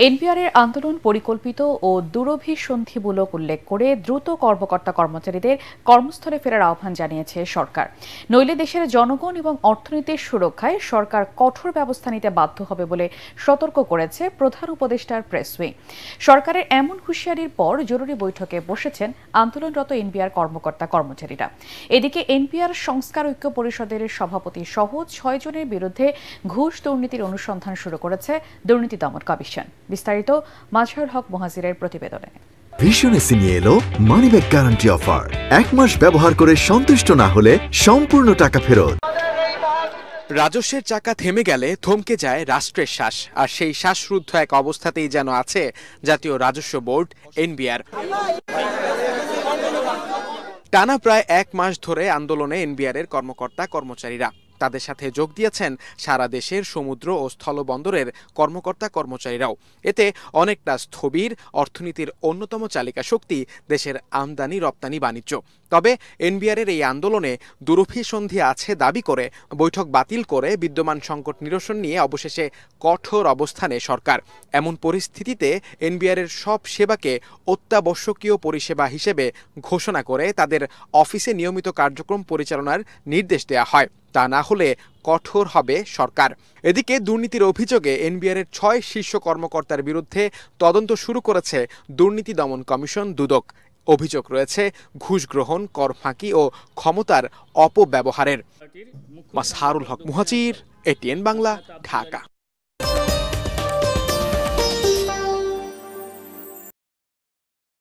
এনপিআরের আন্দোলন পরিকল্পিত ও দুরভিসন্ধিমূলক উল্লেখ করে দ্রুত কর্মকর্তা কর্মচারীদের কর্মস্থলে ফেরার আহ্বান জানিয়েছে সরকার। নইলে দেশের জনগণ এবং অর্থনীতির সুরক্ষায় সরকার কঠোর ব্যবস্থা নিতে বাধ্য হবে বলে সতর্ক করেছে প্রধান উপদেষ্টার প্রেস উইং। সরকারের এমন হুঁশিয়ারির পর জরুরি বৈঠকে বসেছেন আন্দোলনরত এনপিআর কর্মকর্তা কর্মচারীরা। এদিকে এনপিআর সংস্কার ঐক্য পরিষদের সভাপতি সহ ৬ জনের বিরুদ্ধে ঘুষ দুর্নীতির অনুসন্ধান শুরু করেছে দুর্নীতি দমন কমিশন। বিস্তারিত মাজহারুল হক মুহাজিরের প্রতিবেদনে। ভীষণ এসি নিয়ে এলো মানিব্যাগ গ্যারান্টি অফার। ১ মাস ব্যবহার করে সন্তুষ্ট না হলে সম্পূর্ণ টাকা ফেরত। রাজস্বের চাকা থেমে গেলে থমকে যায় রাষ্ট্রের শ্বাস, আর সেই শ্বাসরুদ্ধ এক অবস্থাতেই যেন আছে জাতীয় রাজস্ব বোর্ড এনবিআর। টানা প্রায় ১ মাস ধরে আন্দোলনে এনবিআরের কর্মকর্তা কর্মচারীরা। তাদের সাথে যোগ দিয়েছেন সারা দেশের সমুদ্র ও স্থলবন্দরের কর্মকর্তা কর্মচারীরাও। এতে অনেকটা স্থবির অর্থনীতির অন্যতম চালিকা শক্তি দেশের আমদানি রপ্তানি বাণিজ্য। তবে এনবিআরের এই আন্দোলনে দুরভিসন্ধি আছে দাবি করে বৈঠক বাতিল করে বিদ্যমান সংকট নিরসন নিয়ে অবশেষে কঠোর অবস্থানে সরকার। এমন পরিস্থিতিতে এনবিআরের সব সেবাকে অত্যাবশ্যকীয় পরিষেবা হিসেবে ঘোষণা করে তাদের অফিসে নিয়মিত কার্যক্রম পরিচালনার নির্দেশ দেওয়া হয়। তা না হলে কঠোর হবে সরকার। এদিকে দুর্নীতির অভিযোগে এনবিআরের ৬ শীর্ষ কর্মকর্তার বিরুদ্ধে তদন্ত শুরু করেছে দুর্নীতি দমন কমিশন দুদক। অভিযোগ রয়েছে ঘুষ গ্রহণ, কর ফাঁকি ও ক্ষমতার অপব্যবহারের। মাজহারুল হক মুহাজির, এটিএন বাংলা, ঢাকা।